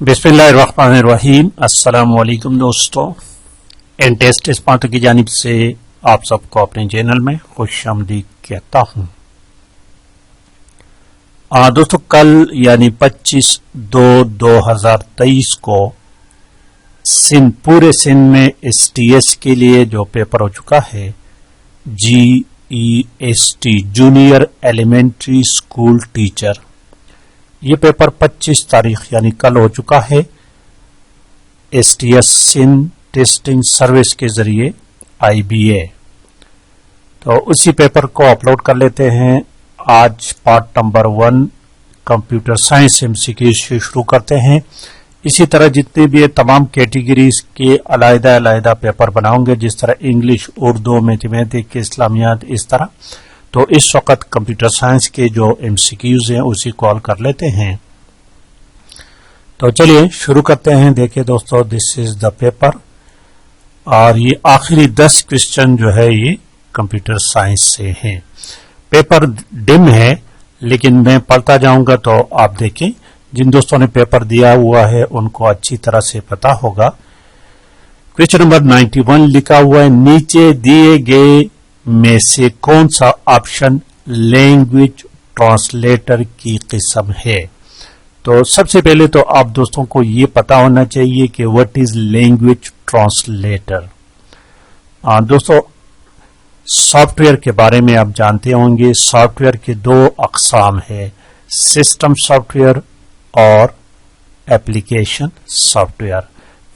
बिस्मिल्लाहिर्रहमानिर्रहीम। अस्सलाम वालेकुम दोस्तों, एनटेस्ट स्मार्ट की जानिब से आप सबको अपने चैनल में खुशामदीद कहता हूं। दोस्तों, कल यानी 25/2/2023 को पूरे सिंध में STS के लिए जो पेपर हो चुका है, GEST junior elementary school teacher, ये पेपर 25 तारीख यानी कल हो चुका है। STS सिंध टेस्टिंग सर्विस के जरिए IBA। तो उसी पेपर को अपलोड कर लेते हैं। आज part number 1 computer science MCQ से शुरू करते हैं। इसी तरह जितने भी तमाम कैटेगरीज के अलग-अलग पेपर बनाओगे, जिस तरह इंग्लिश, उर्दू, मैथमेटिक्स, इस्लामियात, इस तरह। तो इस वक्त कंप्यूटर साइंस के जो MCQs हैं उसी कॉल कर लेते हैं। तो चलिए शुरू करते हैं। देखिए दोस्तों, दिस इज द पेपर और ये आखिरी 10 क्वेश्चन जो है ये कंप्यूटर साइंस से हैं। पेपर डिम है लेकिन मैं पढ़ता जाऊंगा तो आप देखें। जिन दोस्तों ने पेपर दिया हुआ है उनको अच्छी तरह से पता होगा। क्वेश्चन नंबर 91 लिखा हुआ है, नीचे दिए गए में से कौन सा ऑप्शन लैंग्वेज ट्रांसलेटर की किस्म है। तो सबसे पहले तो आप दोस्तों को ये पता होना चाहिए कि व्हाट इज लैंग्वेज ट्रांसलेटर। दोस्तों, सॉफ्टवेयर के बारे में आप जानते होंगे। सॉफ्टवेयर के 2 अकसाम है, सिस्टम सॉफ्टवेयर और एप्लीकेशन सॉफ्टवेयर।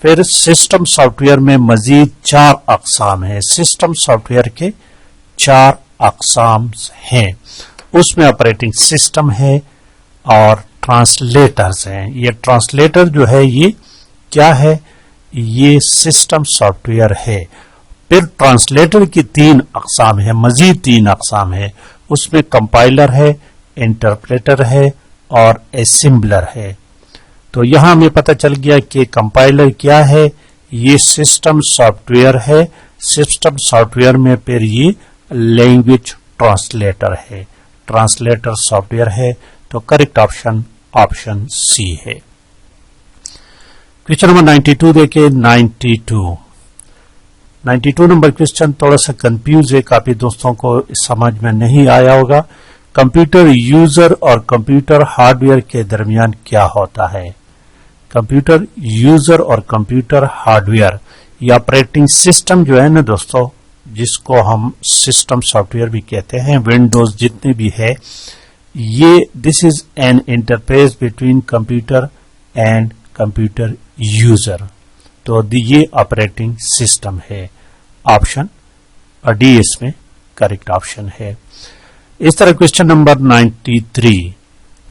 फिर सिस्टम सॉफ्टवेयर में मजीद 4 अकसाम है। सिस्टम सॉफ्टवेयर के 4 अकसाम हैं। उसमें ऑपरेटिंग सिस्टम है और ट्रांसलेटर्स हैं। ये ट्रांसलेटर जो है ये क्या है, ये सिस्टम सॉफ्टवेयर है। फिर ट्रांसलेटर की 3 अकसाम है, मजीद 3 अकसाम है। उसमें कंपाइलर है, इंटरप्रेटर है और असेंबलर है। तो यहां हमें पता चल गया कि कंपाइलर क्या है, ये सिस्टम सॉफ्टवेयर है। सिस्टम सॉफ्टवेयर में फिर ये लैंग्वेज ट्रांसलेटर है, ट्रांसलेटर सॉफ्टवेयर है। तो करेक्ट ऑप्शन ऑप्शन C है। क्वेश्चन नंबर 92 देखिए। 92 नंबर क्वेश्चन थोड़ा सा कंफ्यूज है, काफी दोस्तों को समझ में नहीं आया होगा। कंप्यूटर यूजर और कंप्यूटर हार्डवेयर के दरमियान क्या होता है। कंप्यूटर यूजर और कंप्यूटर हार्डवेयर, ये ऑपरेटिंग सिस्टम जो है ना दोस्तों, जिसको हम सिस्टम सॉफ्टवेयर भी कहते हैं, विंडोज जितने भी है, ये this is an interface between computer and computer user. तो ये ऑपरेटिंग सिस्टम है। ऑप्शन D इसमें करेक्ट ऑप्शन है। इस तरह question number 93,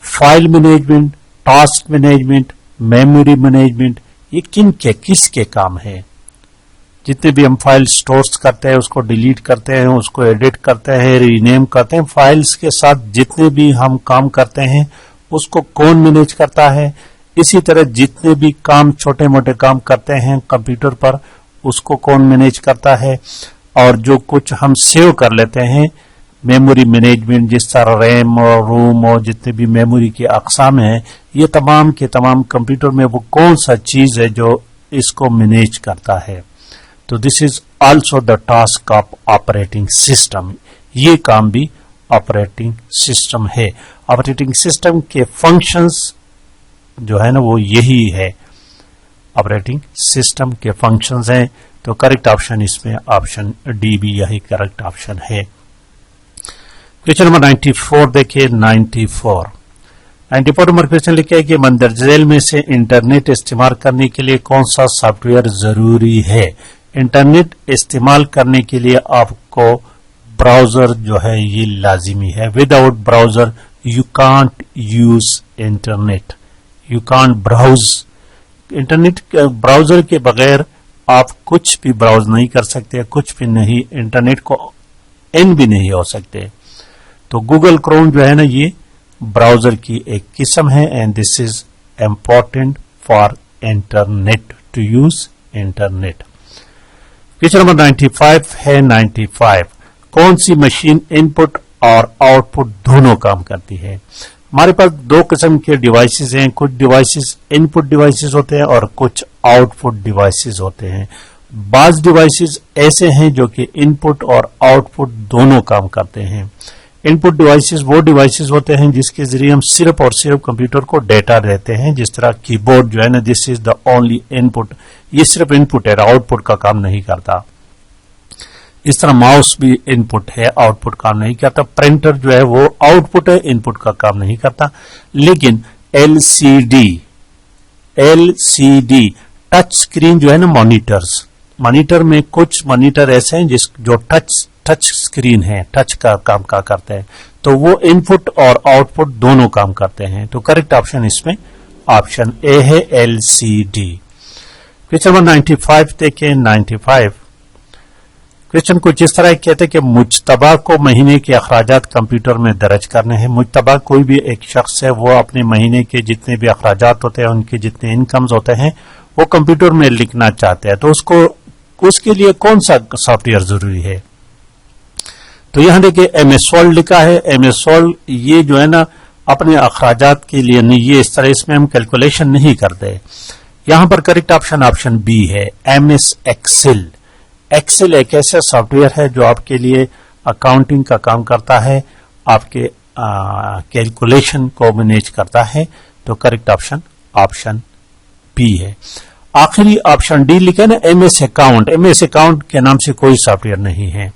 file management, task management, memory management, ये किसके काम है। जितने भी हम फाइल स्टोर्स करते हैं, उसको डिलीट करते हैं, उसको एडिट करते हैं, रीनेम करते हैं, फाइल्स के साथ जितने भी हम काम करते हैं उसको कौन मैनेज करता है। इसी तरह जितने भी काम, छोटे मोटे काम करते हैं कंप्यूटर पर, उसको कौन मैनेज करता है। और जो कुछ हम सेव कर लेते हैं, मेमोरी मैनेजमेंट, जिस तरह रैम और रोम और जितने भी मेमोरी के अकसाम हैं, ये तमाम के तमाम कंप्यूटर में वो कौन सा चीज है जो इसको मैनेज करता है। तो this is also the task of operating system. ये काम भी ऑपरेटिंग सिस्टम है। ऑपरेटिंग सिस्टम के फंक्शंस जो है ना वो यही है, ऑपरेटिंग सिस्टम के फंक्शंस हैं। तो करेक्ट ऑप्शन इसमें ऑप्शन D भी यही करेक्ट ऑप्शन है। क्वेश्चन नंबर 94 देखिए। 94 नंबर क्वेश्चन लिखा है कि मंदरजेल में से इंटरनेट इस्तेमाल करने के लिए कौन सा सॉफ्टवेयर जरूरी है। इंटरनेट इस्तेमाल करने के लिए आपको ब्राउजर जो है ये लाजिमी है। Without browser you can't use internet, you can't browse internet. Browser के बगैर आप कुछ भी ब्राउज नहीं कर सकते, कुछ भी नहीं, इंटरनेट को इन भी नहीं हो सकते। तो गूगल क्रोम जो है ना ये ब्राउजर की एक किस्म है and this is important for internet, to use internet. Question number 95 है। 95, कौन सी मशीन इनपुट और आउटपुट दोनों काम करती है। हमारे पास दो किस्म के डिवाइसेस हैं, कुछ डिवाइसेस इनपुट डिवाइसेस होते हैं और कुछ आउटपुट डिवाइसेस होते हैं। बाज डिवाइसेस ऐसे हैं जो कि इनपुट और आउटपुट दोनों काम करते हैं। इनपुट डिवाइसेस वो डिवाइसेस होते हैं जिसके जरिए हम सिर्फ और सिर्फ कंप्यूटर को डेटा देते हैं, जिस तरह कीबोर्ड जो है ना, this is the only input, ये सिर्फ इनपुट है, आउटपुट का काम नहीं करता। इस तरह माउस भी इनपुट है, आउटपुट काम नहीं करता। प्रिंटर जो है वो आउटपुट है, इनपुट का काम नहीं करता। लेकिन एलसीडी टच स्क्रीन जो है ना, मॉनिटर में कुछ मॉनिटर ऐसे हैं जो टच स्क्रीन है, टच का काम का करते हैं, तो वो इनपुट और आउटपुट दोनों काम करते हैं। तो करेक्ट ऑप्शन इसमें ऑप्शन ए है, एलसीडी। क्वेश्चन नंबर 95 देखें। 95 क्वेश्चन कुछ इस तरह कहते हैं कि मुजतबा को महीने के अखराजात कंप्यूटर में दर्ज करने हैं। मुजतबा कोई भी एक शख्स है, वो अपने महीने के जितने भी अखराजात होते हैं, उनके जितने इनकम्स होते हैं, वो कंप्यूटर में लिखना चाहते हैं। तो उसके लिए कौन सा सॉफ्टवेयर जरूरी है? तो यहां देखिए MS वर्ड लिखा है। MS वर्ड ये जो है ना, अपने अखराजात के लिए नहीं, ये इस तरह इसमें हम कैलकुलेशन नहीं करते। यहां पर करेक्ट ऑप्शन बी है, MS एक्सेल। एक्सेल एक ऐसा सॉफ्टवेयर है जो आपके लिए अकाउंटिंग का काम करता है, आपके कैलकुलेशन को मैनेज करता है। तो करेक्ट ऑप्शन बी है। आखिरी ऑप्शन डी लिखे ना, MS अकाउंट। MS अकाउंट के नाम से कोई सॉफ्टवेयर नहीं है।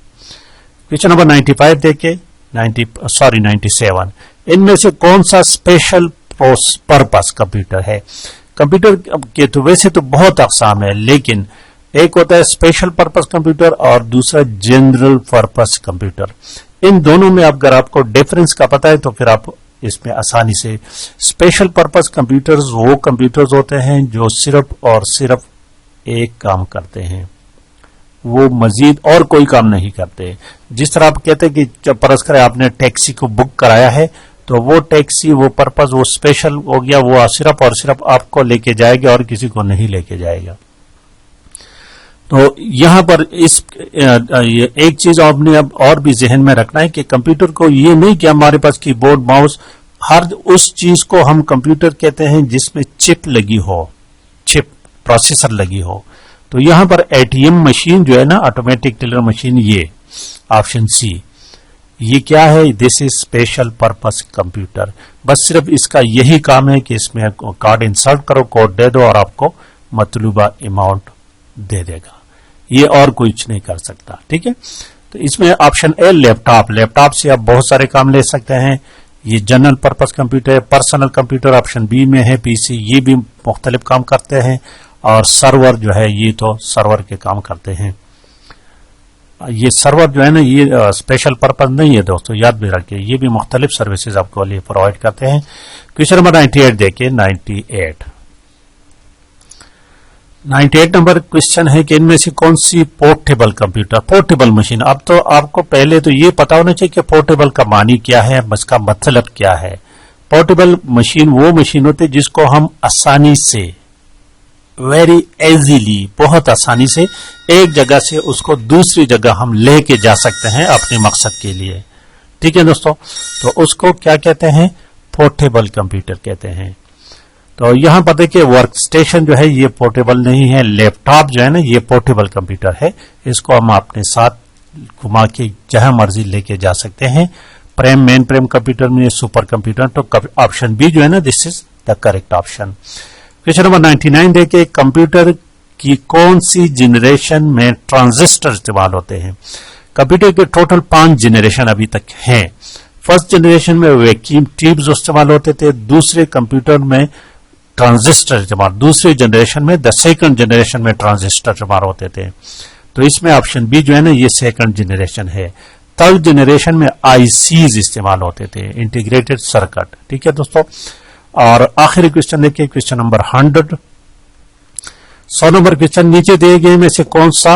क्वेश्चन नंबर 95 देखे। 97। इनमें से कौन सा स्पेशल पर्पस कंप्यूटर है? कंप्यूटर के तो वैसे तो बहुत अकसाम है, लेकिन एक होता है स्पेशल पर्पस कंप्यूटर और दूसरा जनरल पर्पस कंप्यूटर। इन दोनों में अगर आपको डिफरेंस का पता है तो फिर आप इसमें आसानी से। स्पेशल पर्पस कंप्यूटर्स वो कंप्यूटर्स होते हैं जो सिर्फ और सिर्फ एक काम करते हैं, वो मजीद और कोई काम नहीं करते। जिस तरह आप कहते हैं कि जब परस करें आपने टैक्सी को बुक कराया है, तो वो टैक्सी, वो पर्पस, वो स्पेशल हो गया, वो सिर्फ और सिर्फ आपको लेके जाएगा और किसी को नहीं लेके जाएगा। तो यहां पर एक चीज आपने अब और भी जहन में रखना है कि कंप्यूटर को ये नहीं कि हमारे पास कीबोर्ड माउस, हर उस चीज को हम कंप्यूटर कहते हैं जिसमें चिप लगी हो, चिप प्रोसेसर लगी हो। तो यहां पर ATM मशीन जो है ना, ऑटोमेटिक टेलर मशीन, ये ऑप्शन सी, ये क्या है? This is special purpose computer. बस सिर्फ इसका यही काम है कि इसमें कार्ड इंसर्ट करो, कोड दे दो और आपको मतलूबा अमाउंट दे देगा, ये और कुछ नहीं कर सकता। ठीक है, तो इसमें ऑप्शन ए लैपटॉप से आप बहुत सारे काम ले सकते हैं। ये जनरल पर्पस कंप्यूटर है। पर्सनल कंप्यूटर ऑप्शन बी में है, PC, ये भी मुख्तलिफ काम करते हैं। और सर्वर जो है, ये तो सर्वर के काम करते हैं। ये सर्वर जो है ना, ये स्पेशल पर्पस नहीं है दोस्तों, याद भी रखिए, ये भी मुख्तलिफ सर्विसेज आपको लिए प्रोवाइड करते हैं। क्वेश्चन नंबर 98 देखिए। 98 नंबर क्वेश्चन है कि इनमें से कौन सी पोर्टेबल कंप्यूटर, पोर्टेबल मशीन। अब तो आपको पहले तो ये पता होना चाहिए कि पोर्टेबल का मानी क्या है, इसका मतलब क्या है। पोर्टेबल मशीन वो मशीन होती है जिसको हम आसानी से, वेरी इजीली, बहुत आसानी से एक जगह से उसको दूसरी जगह हम लेके जा सकते हैं अपने मकसद के लिए। ठीक है दोस्तों, तो उसको क्या कहते हैं? पोर्टेबल कंप्यूटर कहते हैं। तो यहां पर देखिए वर्क स्टेशन जो है ये पोर्टेबल नहीं है। लैपटॉप जो है ना, ये पोर्टेबल कंप्यूटर है, इसको हम अपने साथ घुमा के जहां मर्जी लेके जा सकते हैं। मेन फ्रेम कंप्यूटर में सुपर कंप्यूटर। तो ऑप्शन बी जो है ना, this is the correct option. Question number 99 देखिए। कंप्यूटर की कौन सी जनरेशन में ट्रांजिस्टर इस्तेमाल होते हैं? कंप्यूटर के टोटल 5 जनरेशन अभी तक हैं। फर्स्ट जनरेशन में वैक्यूम ट्यूब्स इस्तेमाल होते थे, दूसरे कंप्यूटर में ट्रांजिस्टर इस्तेमाल, दूसरे जनरेशन में, द सेकंड जनरेशन में ट्रांजिस्टर इस्तेमाल होते थे। तो इसमें ऑप्शन बी जो है ना, ये सेकंड जनरेशन है। थर्ड जनरेशन में ICs इस्तेमाल होते थे, इंटीग्रेटेड सर्किट। ठीक है दोस्तों, और आखिरी क्वेश्चन देखिए, क्वेश्चन नंबर 100। 100 नंबर क्वेश्चन, नीचे दिए गए में से कौन सा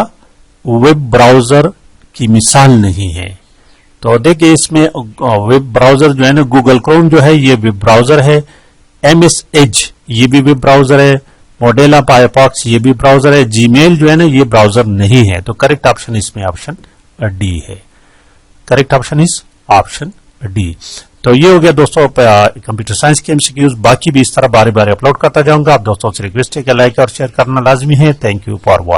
वेब ब्राउजर की मिसाल नहीं है? तो देखिए इसमें वेब ब्राउजर जो है ना, गूगल क्रोम जो है ये वेब ब्राउजर है। MS Edge ये भी वेब ब्राउजर है। मोडेला फायरफॉक्स ये भी ब्राउजर है। जीमेल जो है ना, ये ब्राउजर नहीं है। तो करेक्ट ऑप्शन इसमें ऑप्शन डी है। Correct option is option D. तो ये हो गया दोस्तों कंप्यूटर साइंस के एमसीक्यूज। बाकी भी इस तरह बारे बारे अपलोड करता जाऊंगा। आप दोस्तों से रिक्वेस्ट है कि लाइक और शेयर करना लाजमी है। Thank you for watching.